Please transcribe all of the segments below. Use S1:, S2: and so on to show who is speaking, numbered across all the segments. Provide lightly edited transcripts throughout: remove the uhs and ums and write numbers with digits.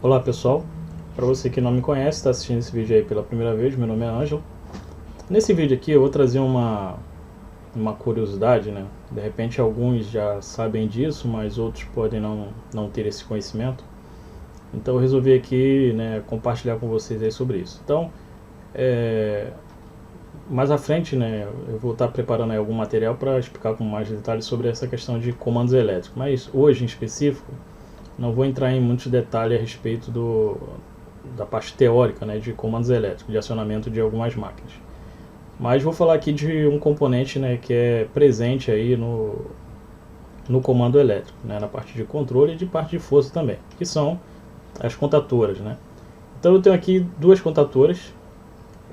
S1: Olá pessoal, para você que não me conhece, está assistindo esse vídeo aí pela primeira vez, meu nome é Ângelo. Nesse vídeo aqui eu vou trazer uma curiosidade, né? De repente alguns já sabem disso, mas outros podem não ter esse conhecimento. Então eu resolvi aqui, né, compartilhar com vocês aí sobre isso. Então, mais à frente, né, eu vou estar preparando aí algum material para explicar com mais detalhes sobre essa questão de comandos elétricos. Mas hoje em específico, não vou entrar em muitos detalhes a respeito da parte teórica, né, de comandos elétricos, de acionamento de algumas máquinas. Mas vou falar aqui de um componente, né, que é presente aí no comando elétrico, né, na parte de controle e de parte de força também, que são as contadoras, né. Então eu tenho aqui duas contadoras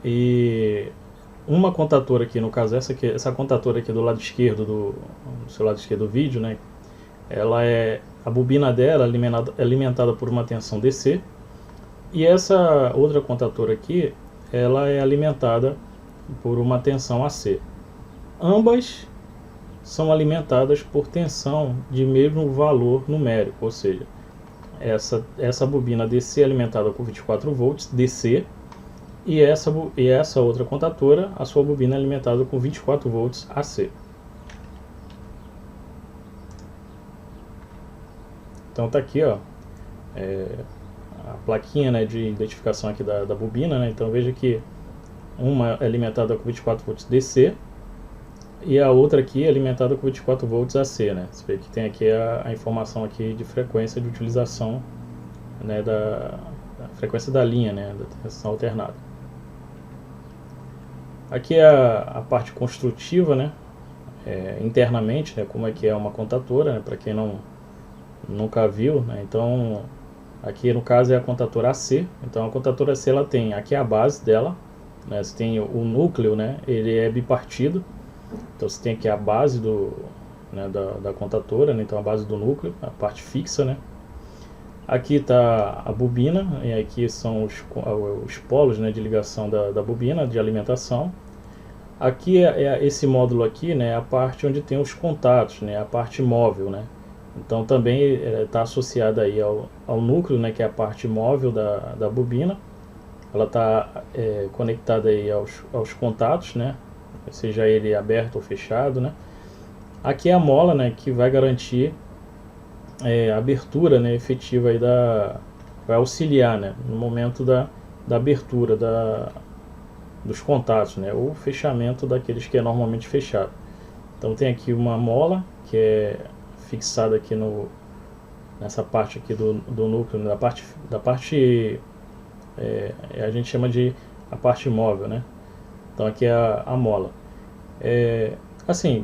S1: e uma contadora aqui, no caso essa contadora aqui do lado esquerdo do seu lado esquerdo do vídeo, né, a bobina dela é alimentada por uma tensão DC, e essa outra contadora aqui, ela é alimentada por uma tensão AC. Ambas são alimentadas por tensão de mesmo valor numérico, ou seja, essa bobina DC é alimentada por 24 volts DC, e essa outra contadora, a sua bobina é alimentada com 24 volts AC. Então tá aqui, ó, a plaquinha, né, de identificação aqui da bobina, né. Então veja que uma é alimentada com 24 volts DC e a outra aqui é alimentada com 24 volts AC, né. Você vê que tem aqui a informação aqui de frequência de utilização, né, da frequência da linha, né, da tensão alternada. Aqui é a parte construtiva, né, internamente, né, como é que é uma contadora, né, para quem nunca viu, né. Então aqui no caso é a contadora AC. Então a contadora AC, ela tem aqui a base dela, né, você tem o núcleo, né, ele é bipartido. Então você tem aqui a base né, da contadora, né, então a base do núcleo, a parte fixa, né. Aqui está a bobina, e aqui são os polos, né, de ligação da bobina de alimentação. Aqui esse módulo aqui, né, é a parte onde tem os contatos, né, a parte móvel, né. Então também está associada aí ao núcleo, né, que é a parte móvel da bobina. Ela está conectada aí aos contatos, né, seja ele aberto ou fechado, né. Aqui é a mola, né, que vai garantir a abertura, né, efetiva aí vai auxiliar, né, no momento da abertura dos contatos, né, ou fechamento daqueles que é normalmente fechado. Então tem aqui uma mola que é fixada aqui nessa parte aqui do núcleo, né, da parte a gente chama de a parte móvel, né. Então aqui é a mola. Assim,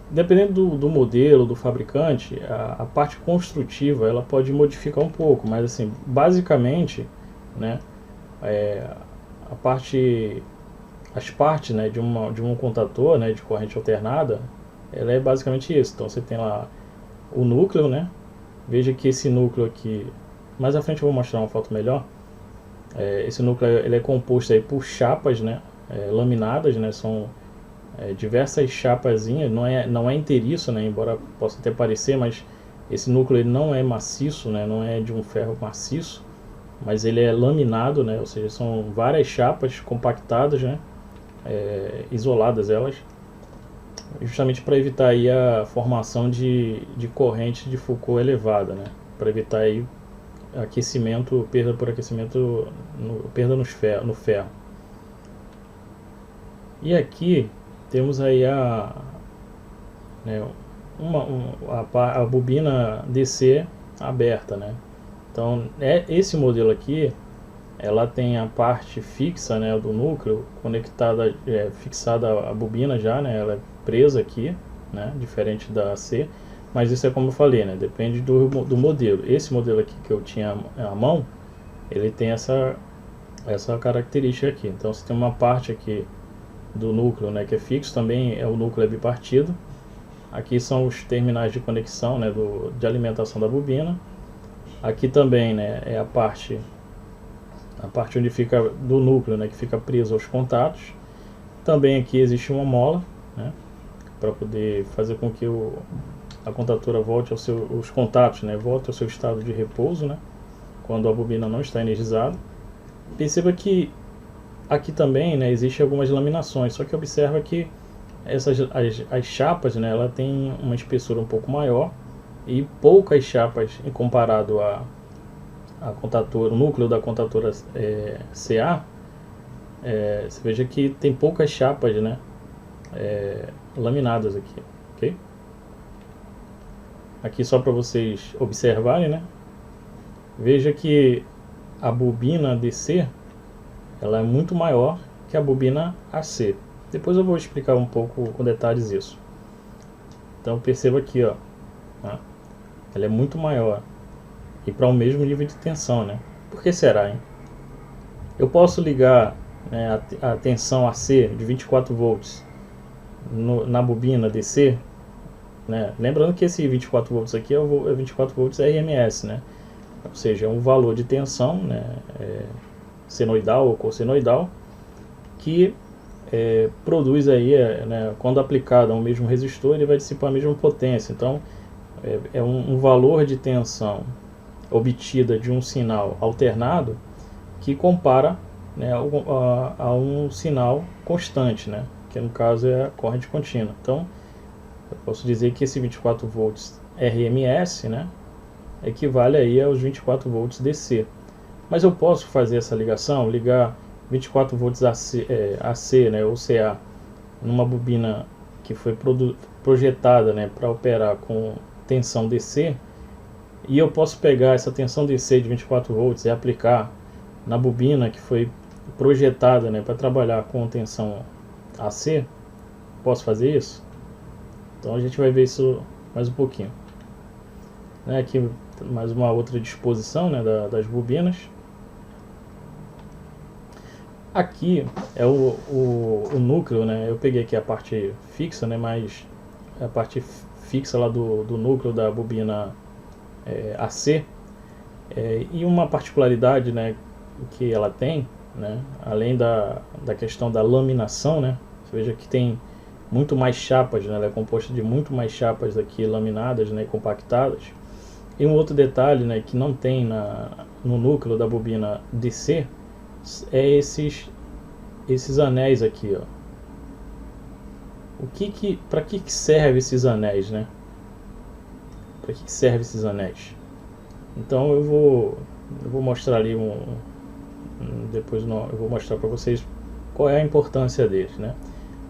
S1: dependendo do modelo, do fabricante, a parte construtiva ela pode modificar um pouco, mas assim, basicamente, né, as partes, né, de um contador, né, de corrente alternada, ela é basicamente isso. Então você tem lá o núcleo, né. Veja que esse núcleo aqui, mais à frente eu vou mostrar uma foto melhor. Esse núcleo ele é composto aí por chapas, né, laminadas, né, são diversas chapazinhas, não é inteiriço, né, embora possa até parecer, mas esse núcleo ele não é maciço, né, não é de um ferro maciço, mas ele é laminado, né, ou seja, são várias chapas compactadas, né, isoladas elas, justamente para evitar aí a formação de corrente de Foucault elevada, né, para evitar aí perda por aquecimento, perda no ferro. E aqui temos aí a bobina DC aberta, né. Então esse modelo aqui, ela tem a parte fixa, né, do núcleo conectada, fixada a bobina já, né, ela é presa aqui, né, diferente da AC, mas isso é como eu falei, né, depende do modelo. Esse modelo aqui que eu tinha à mão, ele tem essa característica aqui. Então você tem uma parte aqui do núcleo, né, que é fixo, também o núcleo é bipartido. Aqui são os terminais de conexão, né, de alimentação da bobina. Aqui também, né, é a parte onde fica do núcleo, né, que fica preso aos contatos. Também aqui existe uma mola, né, para poder fazer com que a contadora volte os contatos, né, volte ao seu estado de repouso, né, quando a bobina não está energizada. Perceba que aqui também, né, existem algumas laminações, só que observa que as chapas, né, ela tem uma espessura um pouco maior e poucas chapas em comparado a contatora, o núcleo da contatora CA. Você veja que tem poucas chapas, né, laminadas aqui, ok? Aqui só para vocês observarem, né? Veja que a bobina DC ela é muito maior que a bobina AC. Depois eu vou explicar um pouco com detalhes isso. Então perceba aqui, ó, tá? Ela é muito maior e para o mesmo nível de tensão, né? Por que será, hein? Eu posso ligar, né, a tensão AC de 24 volts na bobina DC, né? Lembrando que esse 24 volts aqui é 24 volts RMS, né? Ou seja, é um valor de tensão, né, senoidal ou cossenoidal, que produz aí, né, quando aplicado ao mesmo resistor, ele vai dissipar a mesma potência. Então é um valor de tensão obtida de um sinal alternado que compara, né, a um sinal constante, né, que no caso é a corrente contínua. Então eu posso dizer que esse 24 volts RMS, né, equivale aí aos 24 volts DC. Mas eu posso fazer essa ligação, ligar 24 volts AC, né, ou CA, numa bobina que foi projetada, né, para operar com tensão DC, e eu posso pegar essa tensão DC de 24 volts e aplicar na bobina que foi projetada, né, para trabalhar com tensão AC. Posso fazer isso? Então a gente vai ver isso mais um pouquinho, né? Aqui mais uma outra disposição, né, das bobinas. Aqui é o núcleo, né? Eu peguei aqui a parte fixa, né, mas a parte fixa lá do núcleo da bobina AC. E uma particularidade, né, que ela tem, né, além da questão da laminação, né? Você veja que tem muito mais chapas, né? Ela é composta de muito mais chapas aqui laminadas, né, e compactadas. E um outro detalhe, né, que não tem no núcleo da bobina DC é esses anéis aqui, ó. Para que serve esses anéis, né? Para que serve esses anéis? Então eu vou mostrar ali depois eu vou mostrar para vocês qual é a importância deles, né?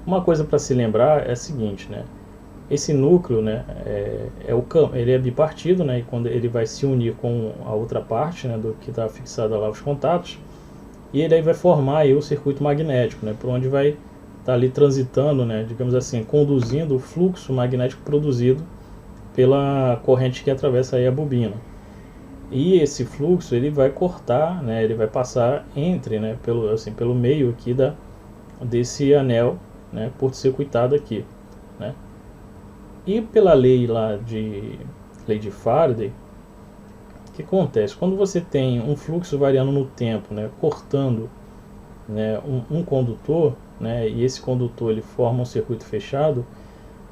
S1: Uma coisa para se lembrar é a seguinte, né? Esse núcleo, né, ele é bipartido, né, e quando ele vai se unir com a outra parte, né, do que está fixada lá os contatos, e ele aí vai formar aí o circuito magnético, né, por onde vai estar ali transitando, né, digamos assim, conduzindo o fluxo magnético produzido pela corrente que atravessa aí a bobina. E esse fluxo ele vai cortar, né, ele vai passar entre, né, pelo meio aqui desse anel, né, curto-circuitado aqui, né. E pela lei de Faraday, o que acontece? Quando você tem um fluxo variando no tempo, né, cortando, né, um condutor, né, e esse condutor ele forma um circuito fechado,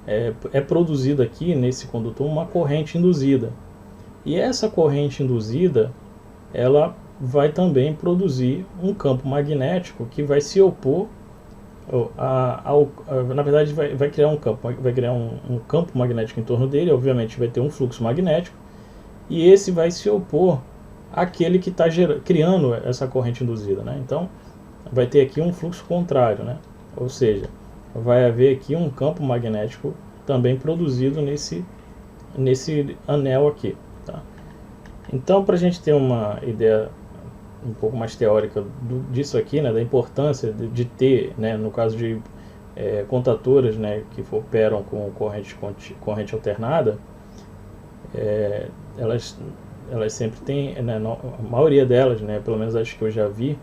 S1: é produzido aqui nesse condutor uma corrente induzida. E essa corrente induzida, ela vai também produzir um campo magnético que vai se opor na verdade vai criar um campo magnético em torno dele. Obviamente vai ter um fluxo magnético, e esse vai se opor àquele que está criando essa corrente induzida, né? Então vai ter aqui um fluxo contrário, né? Ou seja, vai haver aqui um campo magnético também produzido nesse anel aqui, tá? Então, para a gente ter uma ideia um pouco mais teórica disso aqui, né, da importância de ter, né, no caso de contatoras, né, que operam com corrente alternada, elas sempre têm, né, a maioria delas, né, pelo menos as que eu já vi,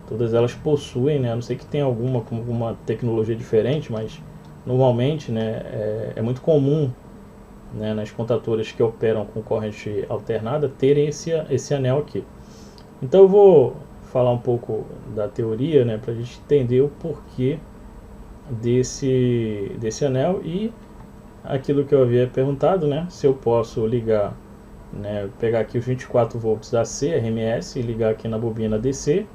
S1: todas elas possuem, né, a não ser que tenha alguma com alguma tecnologia diferente, mas normalmente, né, é muito comum, né, nas contatoras que operam com corrente alternada terem esse anel aqui. Então eu vou falar um pouco da teoria, né, para a gente entender o porquê desse anel, e aquilo que eu havia perguntado, né, se eu posso ligar né, pegar aqui os 24 volts AC, RMS, e ligar aqui na bobina DC.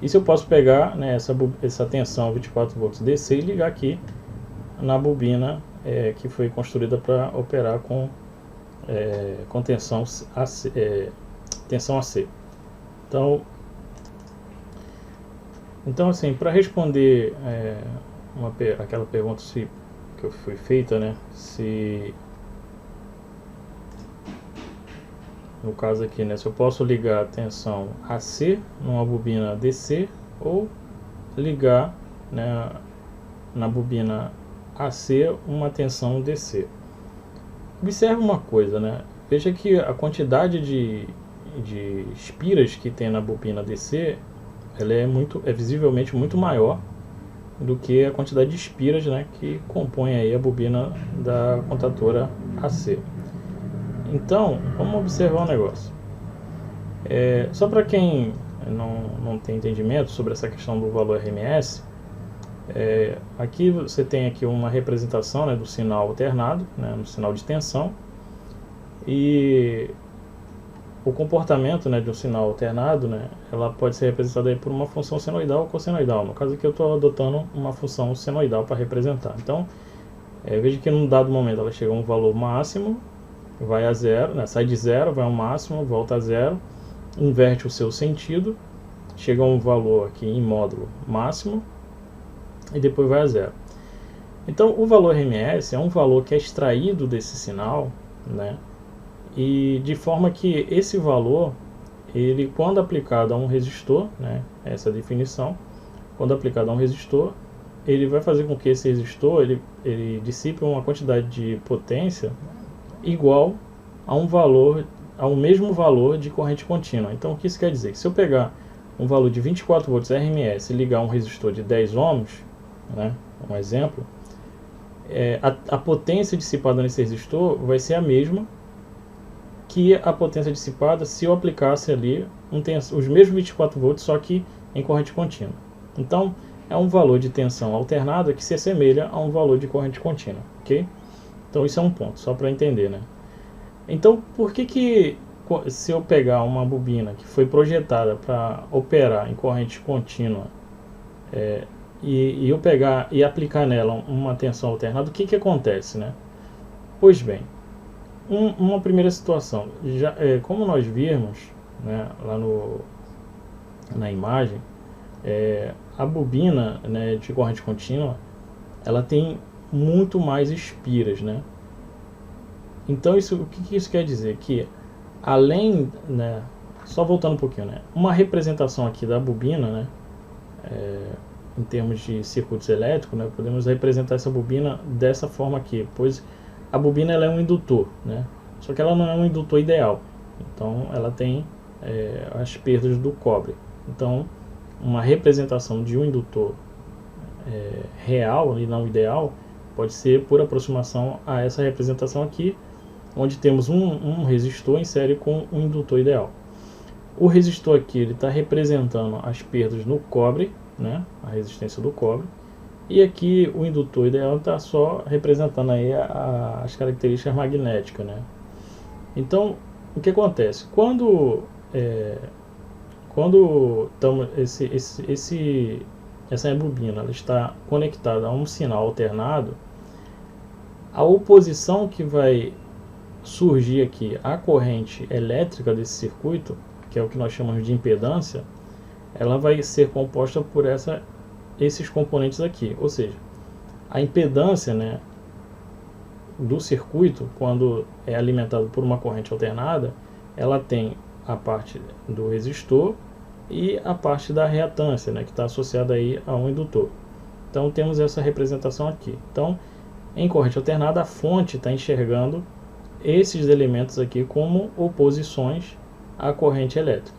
S1: E se eu posso pegar, né, essa tensão 24 volts DC e ligar aqui na bobina que foi construída para operar com tensão AC, tensão AC. Então assim, para responder aquela pergunta que foi feita, né, se no caso aqui, né, se eu posso ligar a tensão AC numa bobina DC ou ligar, né, na bobina AC uma tensão DC. Observe uma coisa, né? Veja que a quantidade de espiras que tem na bobina DC, ela é visivelmente muito maior do que a quantidade de espiras, né, que compõe aí a bobina da contatora AC. Então, vamos observar um negócio. Só para quem não tem entendimento sobre essa questão do valor RMS, aqui você tem aqui uma representação, né, do sinal alternado, né, no sinal de tensão, e o comportamento, né, de um sinal alternado, né, ela pode ser representada aí por uma função senoidal ou cossenoidal. No caso aqui eu estou adotando uma função senoidal para representar. Então, veja que num dado momento ela chega a um valor máximo, vai a zero, né, sai de zero, vai ao máximo, volta a zero, inverte o seu sentido, chega a um valor aqui em módulo máximo e depois vai a zero. Então o valor RMS é um valor que é extraído desse sinal, né, e de forma que esse valor, ele quando aplicado a um resistor, né, essa definição, quando aplicado a um resistor, ele vai fazer com que esse resistor ele dissipe uma quantidade de potência igual a ao mesmo valor de corrente contínua. Então o que isso quer dizer? Que se eu pegar um valor de 24 volts RMS e ligar um resistor de 10 ohms, né, um exemplo, a potência dissipada nesse resistor vai ser a mesma que a potência dissipada se eu aplicasse ali os mesmos 24 volts, só que em corrente contínua. Então é um valor de tensão alternada que se assemelha a um valor de corrente contínua, ok? Então isso é um ponto, só para entender, né? Então, por que se eu pegar uma bobina que foi projetada para operar em corrente contínua e eu pegar e aplicar nela uma tensão alternada, o que acontece, né? Pois bem, uma primeira situação, como nós vimos, né, lá na imagem, a bobina, né, de corrente contínua, ela tem muito mais espiras, né? Então o que isso quer dizer? Que além, né, só voltando um pouquinho, né, uma representação aqui da bobina, né, em termos de circuitos elétricos, né, podemos representar essa bobina dessa forma aqui, pois a bobina ela é um indutor, né, só que ela não é um indutor ideal, então ela tem as perdas do cobre. Então uma representação de um indutor real e não ideal pode ser por aproximação a essa representação aqui, onde temos um resistor em série com um indutor ideal. O resistor aqui está representando as perdas no cobre, né, a resistência do cobre, e aqui o indutor ideal está só representando aí as características magnéticas, né. Então o que acontece? Quando essa bobina ela está conectada a um sinal alternado, a oposição que vai surgir aqui à corrente elétrica desse circuito, que é o que nós chamamos de impedância, ela vai ser composta por esses componentes aqui, ou seja, a impedância, né, do circuito, quando é alimentado por uma corrente alternada, ela tem a parte do resistor e a parte da reatância, né, que está associada aí a um indutor. Então temos essa representação aqui. Então, em corrente alternada, a fonte está enxergando esses elementos aqui como oposições à corrente elétrica.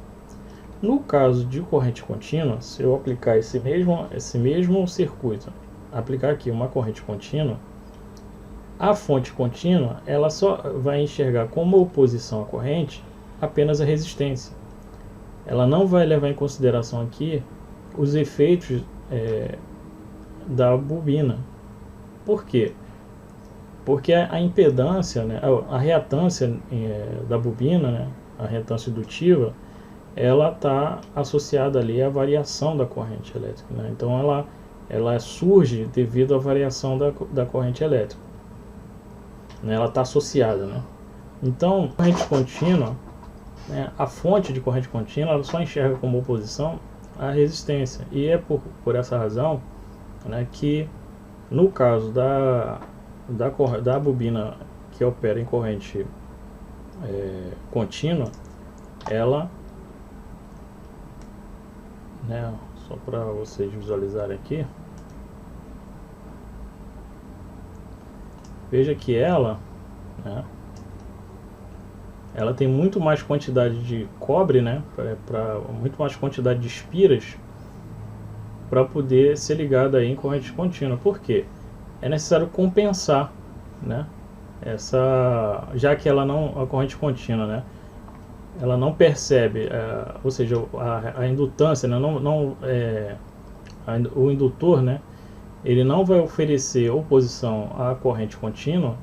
S1: No caso de corrente contínua, se eu aplicar esse mesmo circuito, aplicar aqui uma corrente contínua, a fonte contínua ela só vai enxergar como oposição à corrente apenas a resistência. Ela não vai levar em consideração aqui os efeitos da bobina. Por quê? Porque a impedância, né, a reatância da bobina, né, a reatância indutiva, ela está associada ali à variação da corrente elétrica, né? Então ela surge devido à variação da corrente elétrica, né? Ela está associada, né? Então, corrente contínua, né, a fonte de corrente contínua, ela só enxerga como oposição a resistência, e é por essa razão, né, que no caso da bobina que opera em corrente contínua, ela, né, só para vocês visualizarem aqui, veja que ela, né, ela tem muito mais quantidade de cobre, né, muito mais quantidade de espiras para poder ser ligada aí em corrente contínua. Por quê? É necessário compensar, né, já que ela não, a corrente contínua, né, ela não percebe, ou seja, a indutância, né, o indutor, né, ele não vai oferecer oposição à corrente contínua.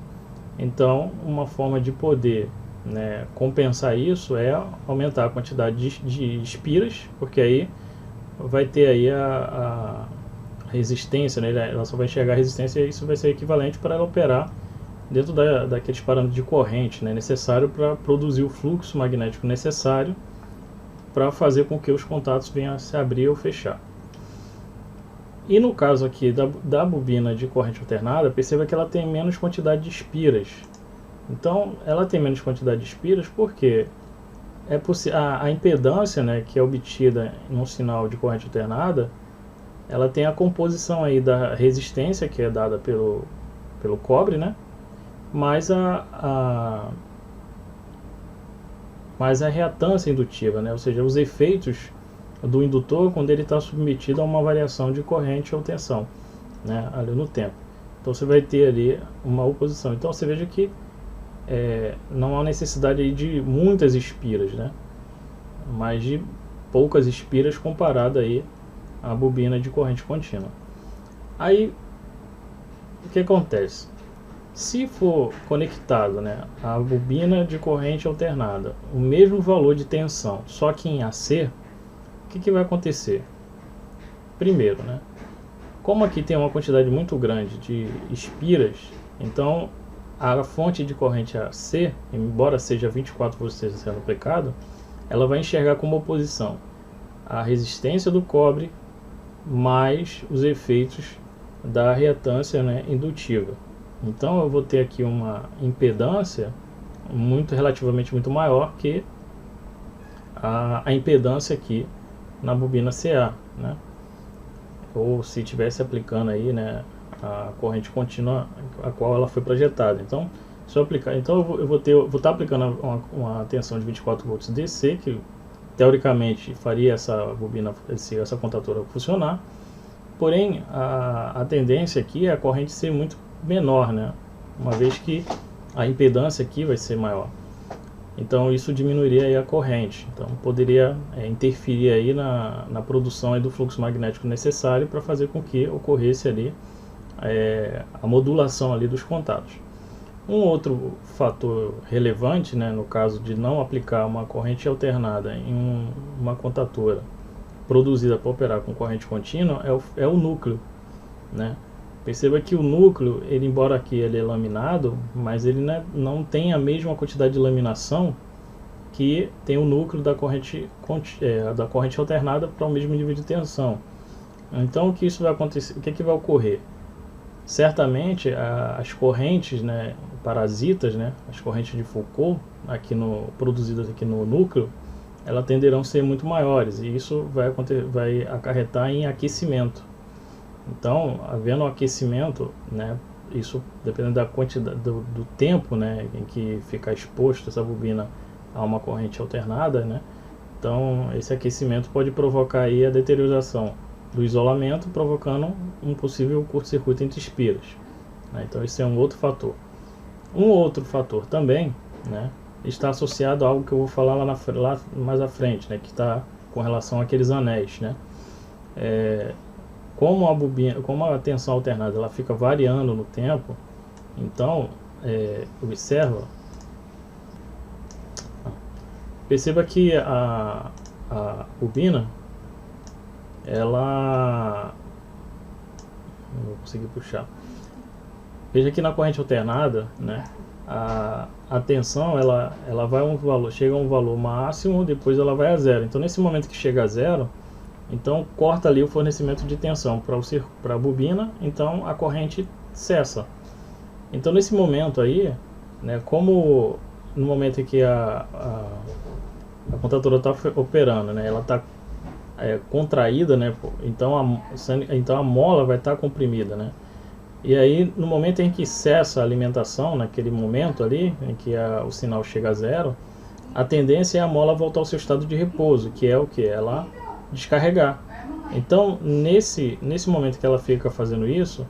S1: Então, uma forma de poder, né, compensar isso é aumentar a quantidade de espiras, porque aí vai ter aí a resistência, né, ela só vai enxergar a resistência, e isso vai ser equivalente para ela operar dentro daqueles parâmetros de corrente, né, necessário para produzir o fluxo magnético necessário para fazer com que os contatos venham a se abrir ou fechar. E no caso aqui da bobina de corrente alternada, perceba que ela tem menos quantidade de espiras. Então, ela tem menos quantidade de espiras porque a impedância, né, que é obtida num sinal de corrente alternada, ela tem a composição aí da resistência, que é dada pelo cobre, né, mais a reatância indutiva, né, ou seja, os efeitos do indutor quando ele está submetido a uma variação de corrente ou tensão, né, ali no tempo. Então você vai ter ali uma oposição. Então você veja que não há necessidade aí de muitas espiras, né, mas de poucas espiras comparada aí à bobina de corrente contínua. Aí o que acontece? Se for conectado, né, a bobina de corrente alternada, o mesmo valor de tensão, só que em AC, o que vai acontecer? Primeiro, né, como aqui tem uma quantidade muito grande de espiras, então a fonte de corrente AC, embora seja 24 volts sendo aplicado, ela vai enxergar como oposição a resistência do cobre mais os efeitos da reatância, né, indutiva. Então eu vou ter aqui uma impedância relativamente muito maior que a impedância aqui na bobina CA, né? Ou se estivesse aplicando aí, né, a corrente contínua a qual ela foi projetada. Então, se eu aplicar, então eu vou estar aplicando uma tensão de 24 volts DC, que teoricamente faria essa bobina, essa contatora funcionar. Porém, a tendência aqui é a corrente ser muito menor, né? Uma vez que a impedância aqui vai ser maior. Então isso diminuiria aí a corrente. Então poderia interferir aí na produção aí do fluxo magnético necessário para fazer com que ocorresse ali a modulação ali dos contatos. Um outro fator relevante, né, no caso de não aplicar uma corrente alternada em uma contatora produzida para operar com corrente contínua, é o núcleo, né? Perceba que o núcleo, embora aqui ele é laminado, mas ele não tem a mesma quantidade de laminação que tem o núcleo da corrente alternada para o mesmo nível de tensão. Então o que isso vai acontecer? O que vai ocorrer? Certamente as correntes, né, parasitas, né, as correntes de Foucault produzidas aqui no núcleo, elas tenderão a ser muito maiores, e isso vai acarretar em aquecimento. Então, havendo um aquecimento, né, isso dependendo da quantidade do tempo, né, em que fica exposto essa bobina a uma corrente alternada, né, então esse aquecimento pode provocar aí a deterioração do isolamento, provocando um possível curto-circuito entre espiras, né. Então esse é um outro fator. Um outro fator também, né, está associado a algo que eu vou falar lá mais à frente, né, que está com relação àqueles anéis, né. Como a tensão alternada ela fica variando no tempo, Então, perceba que a bobina, ela, não vou conseguir puxar. Veja que na corrente alternada, né, a tensão ela vai chega a um valor máximo, depois ela vai a zero. Então nesse momento que chega a zero, então corta ali o fornecimento de tensão para a bobina, então a corrente cessa. Então nesse momento aí, né, como no momento em que a contadora está operando, né, ela está contraída, né, então a mola vai estar comprimida, né. E aí, no momento em que cessa a alimentação, naquele momento ali, em que o sinal chega a zero, a tendência é a mola voltar ao seu estado de repouso, que é o que? Ela descarregar. Então, nesse momento que ela fica fazendo isso,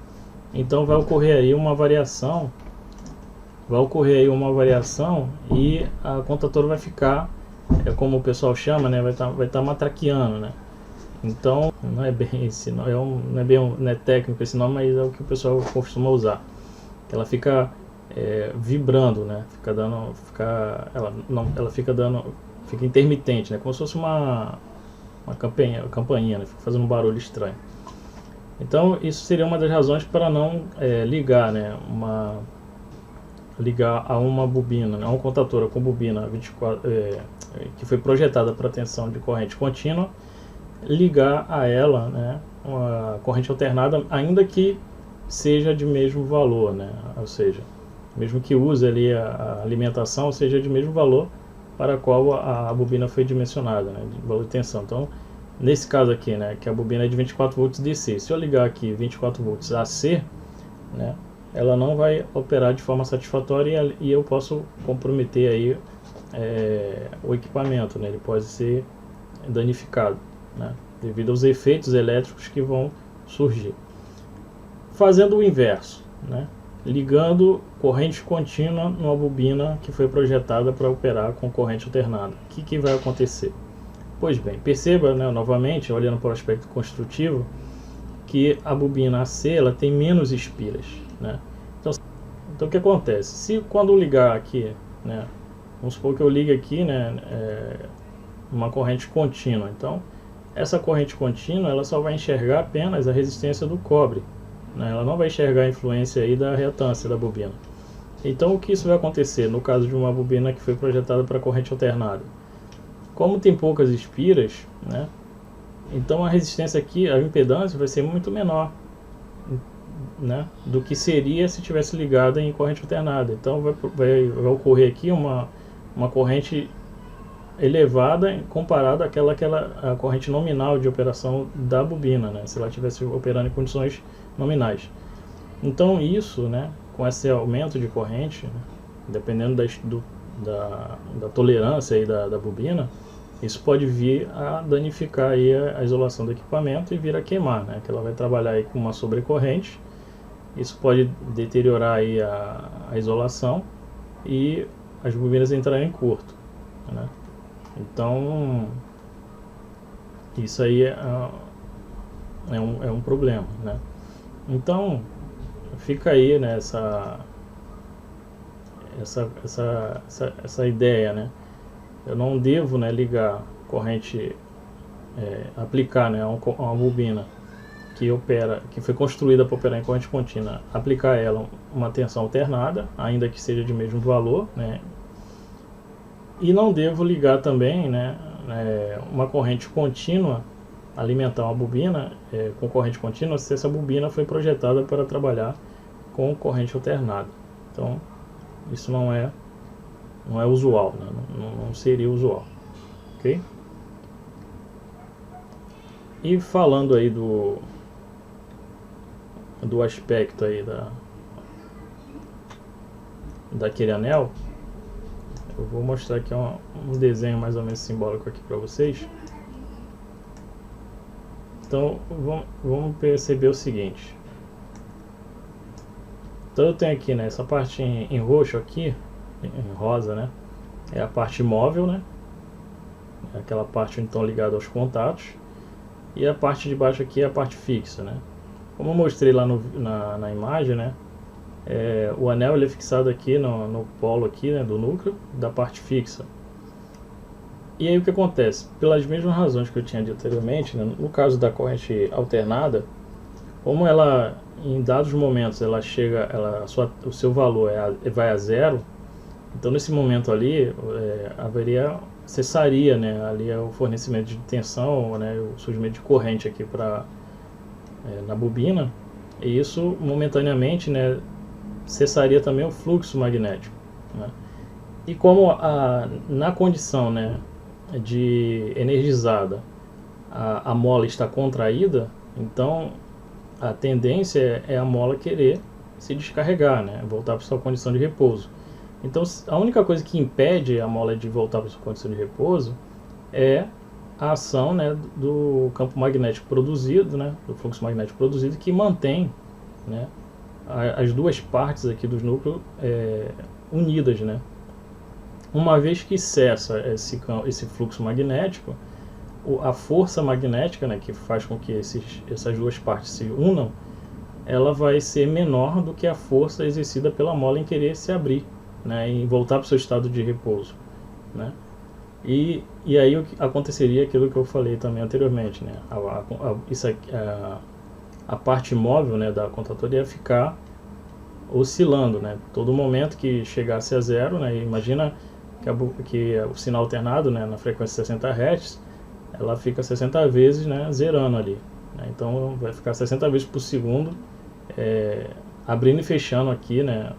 S1: então vai ocorrer aí uma variação, e a contatora vai ficar, como o pessoal chama, né, vai estar matraqueando, né. Então, não é bem esse nome, não é técnico esse nome, mas é o que o pessoal costuma usar. Ela fica vibrando, né? Fica intermitente, né? Como se fosse uma campainha, né? Fica fazendo um barulho estranho. Então, isso seria uma das razões para não ligar, né? Ligar a uma bobina, né? A uma contatora com bobina 24, que foi projetada para tensão de corrente contínua, ligar a ela, né, uma corrente alternada, ainda que seja de mesmo valor, né, ou seja, mesmo que use ali a alimentação, seja de mesmo valor para a qual a bobina foi dimensionada, né, de valor de tensão. Então, nesse caso aqui, né, que a bobina é de 24 volts DC, se eu ligar aqui 24 volts AC, né, ela não vai operar de forma satisfatória e eu posso comprometer aí o equipamento, né, ele pode ser danificado, né, devido aos efeitos elétricos que vão surgir. Fazendo o inverso, né, ligando corrente contínua numa bobina que foi projetada para operar com corrente alternada. O que vai acontecer? Pois bem, perceba, né, novamente, olhando para o aspecto construtivo, que a bobina AC ela tem menos espiras, né? Então o que acontece? Se quando ligar aqui, né, vamos supor que eu ligue aqui, né, uma corrente contínua, então essa corrente contínua ela só vai enxergar apenas a resistência do cobre, né? Ela não vai enxergar a influência aí da reatância da bobina. Então o que isso vai acontecer no caso de uma bobina que foi projetada para corrente alternada? Como tem poucas espiras, né, então a resistência aqui, a impedância vai ser muito menor, né, do que seria se tivesse ligada em corrente alternada. Então vai ocorrer aqui uma corrente elevada comparada àquela a corrente nominal de operação da bobina, né, se ela estivesse operando em condições nominais. Então isso, né, com esse aumento de corrente, né, dependendo da tolerância aí da bobina, isso pode vir a danificar aí a isolação do equipamento e vir a queimar, né, que ela vai trabalhar aí com uma sobrecorrente. Isso pode deteriorar aí a isolação e as bobinas entrarem em curto, né. Então isso aí é um problema, né. Então fica aí, né, essa ideia, né. Eu não devo, né, ligar corrente, aplicar, né, uma bobina que foi construída para operar em corrente contínua, aplicar a ela uma tensão alternada, ainda que seja de mesmo valor, né. E não devo ligar também, né, uma corrente contínua, alimentar uma bobina com corrente contínua, se essa bobina foi projetada para trabalhar com corrente alternada. Então isso não é usual, né? Não seria usual, ok? E falando aí do aspecto aí daquele anel, eu vou mostrar aqui um desenho mais ou menos simbólico aqui para vocês. Então vamos perceber o seguinte. Então eu tenho aqui, né, essa parte em roxo aqui, em rosa, né, é a parte móvel, né, é aquela parte então ligada aos contatos, e a parte de baixo aqui é a parte fixa, né. Como eu mostrei lá na imagem, né, o anel ele é fixado aqui no polo aqui, né, do núcleo, da parte fixa. E aí o que acontece? Pelas mesmas razões que eu tinha dito anteriormente, né, no caso da corrente alternada, como ela em dados momentos ela chega, o seu valor vai a zero, então nesse momento ali cessaria, né, ali o fornecimento de tensão, né, o surgimento de corrente aqui na bobina, e isso momentaneamente, né, cessaria também o fluxo magnético, né? E como na condição, né, de energizada a mola está contraída, então a tendência é a mola querer se descarregar, né, voltar para sua condição de repouso. Então a única coisa que impede a mola de voltar para sua condição de repouso é a ação, né, do campo magnético produzido, né, do fluxo magnético produzido, que mantém, né, as duas partes aqui dos núcleos unidas, né. Uma vez que cessa esse fluxo magnético, a força magnética, né, que faz com que essas duas partes se unam, ela vai ser menor do que a força exercida pela mola em querer se abrir, né, em voltar para o seu estado de repouso, né. E aí aconteceria aquilo que eu falei também anteriormente, né, a parte móvel, né, da contatora ia ficar oscilando, né, todo momento que chegasse a zero, né, imagina que o sinal alternado, né, na frequência 60 Hz, ela fica 60 vezes, né, zerando ali, né, então vai ficar 60 vezes por segundo, abrindo e fechando aqui, né,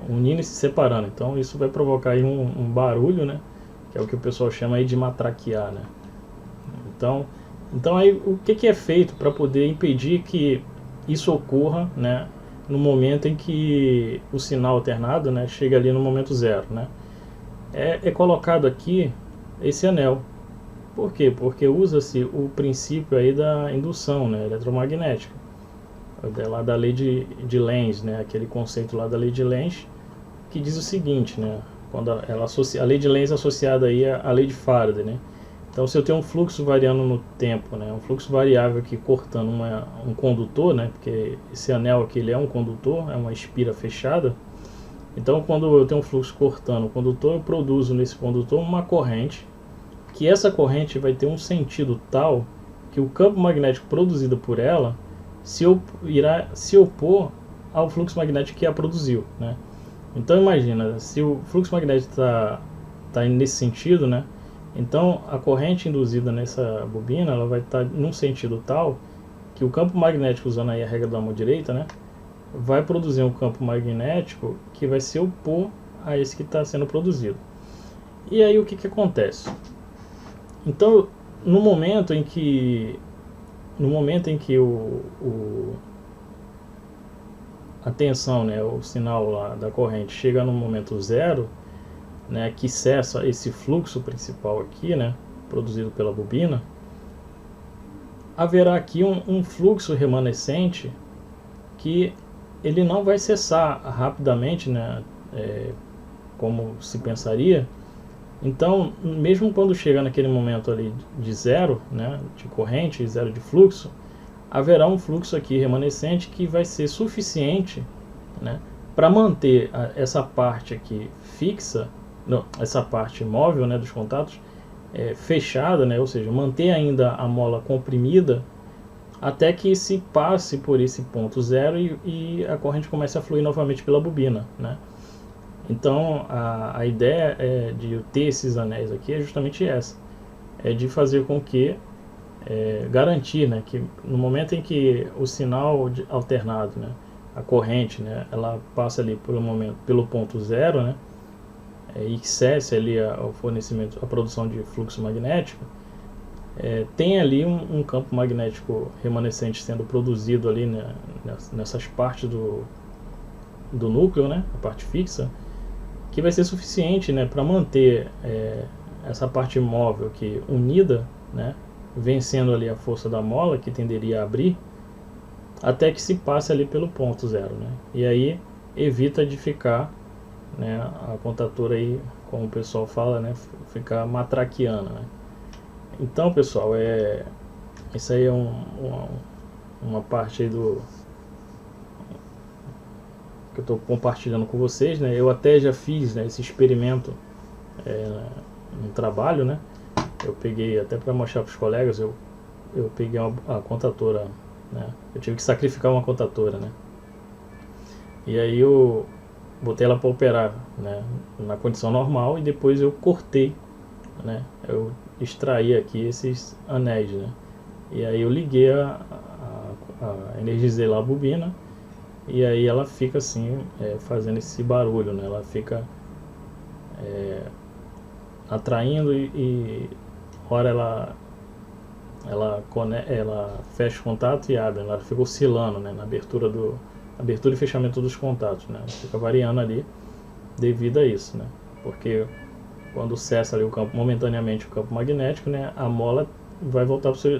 S1: unindo e se separando. Então isso vai provocar aí um barulho, né, que é o que o pessoal chama aí de matraquear, né. Então aí o que é feito para poder impedir que isso ocorra, né, no momento em que o sinal alternado, né, chega ali no momento zero, né? É colocado aqui esse anel. Por quê? Porque usa-se o princípio aí da indução, né, eletromagnética, lá da lei de Lenz, né, aquele conceito lá da lei de Lenz, que diz o seguinte, né, quando a lei de Lenz é associada aí à lei de Faraday, né. Então se eu tenho um fluxo variando no tempo, né, um fluxo variável aqui cortando um condutor, né, porque esse anel aqui ele é um condutor, é uma espira fechada. Então quando eu tenho um fluxo cortando o condutor, eu produzo nesse condutor uma corrente, que essa corrente vai ter um sentido tal que o campo magnético produzido por ela irá se opor ao fluxo magnético que a produziu, né? Então imagina, se o fluxo magnético está nesse sentido, né? Então a corrente induzida nessa bobina ela vai estar num sentido tal que o campo magnético, usando aí a regra da mão direita, né, vai produzir um campo magnético que vai se opor a esse que está sendo produzido. E aí o que acontece? Então no momento em que a tensão, né, o sinal lá da corrente chega no momento zero, né, que cessa esse fluxo principal aqui, né, produzido pela bobina, haverá aqui um fluxo remanescente que ele não vai cessar rapidamente, né, como se pensaria. Então, mesmo quando chega naquele momento ali de zero, né, de corrente, zero de fluxo, haverá um fluxo aqui remanescente que vai ser suficiente, né, para manter essa parte aqui fixa, não, essa parte móvel, né, dos contatos fechada, né, ou seja, manter ainda a mola comprimida até que se passe por esse ponto zero e a corrente comece a fluir novamente pela bobina, né. Então a ideia de ter esses anéis aqui é justamente essa, é de fazer com que garantir, né, que no momento em que o sinal alternado, né, a corrente, né, ela passa ali pelo ponto zero, né, e cesse ali o fornecimento, a produção de fluxo magnético, tem ali um campo magnético remanescente sendo produzido ali, né, nessas partes do núcleo, né, a parte fixa, que vai ser suficiente, né, para manter essa parte móvel aqui unida, né, vencendo ali a força da mola que tenderia a abrir, até que se passe ali pelo ponto zero, né, e aí evita de ficar, né, a contatura aí, como o pessoal fala, né, ficar matraqueando, né. Então pessoal, isso aí é uma parte aí do que eu estou compartilhando com vocês, né? Eu até já fiz, né, esse experimento no trabalho, né? Eu peguei até para mostrar para os colegas, eu peguei a contatora, né? Eu tive que sacrificar uma contatora, né? E aí eu botei ela para operar, né, na condição normal, e depois eu cortei, né? Eu extraí aqui esses anéis, né? E aí eu liguei energizei lá a bobina, e aí ela fica assim, fazendo esse barulho, né? Ela fica atraindo e hora ela fecha o contato e abre, ela fica oscilando, né, na abertura e fechamento dos contatos, né? Fica variando ali devido a isso, né? Porque quando cessa ali o campo momentaneamente, o campo magnético, né, a mola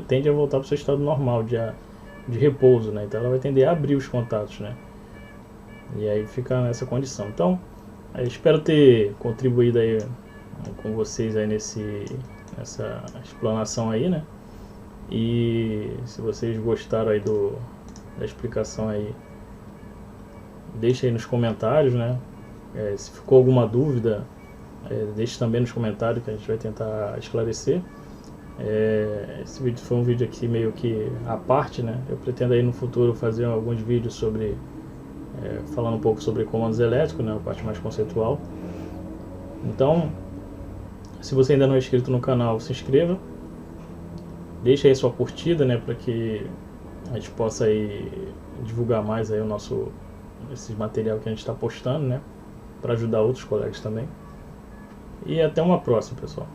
S1: tende a voltar para o seu estado normal de repouso, né? Então ela vai tender a abrir os contatos, né? E aí fica nessa condição. Então, espero ter contribuído aí com vocês aí nessa explanação aí, né? E se vocês gostaram aí da explicação aí, deixe aí nos comentários, né? Se ficou alguma dúvida, deixe também nos comentários que a gente vai tentar esclarecer. Esse vídeo foi um vídeo aqui meio que à parte, né? Eu pretendo aí no futuro fazer alguns vídeos sobre falando um pouco sobre comandos elétricos, né? A parte mais conceitual. Então, se você ainda não é inscrito no canal, se inscreva. Deixa aí sua curtida, né? Para que a gente possa aí divulgar mais aí esse material que a gente está postando, né? Para ajudar outros colegas também. E até uma próxima, pessoal.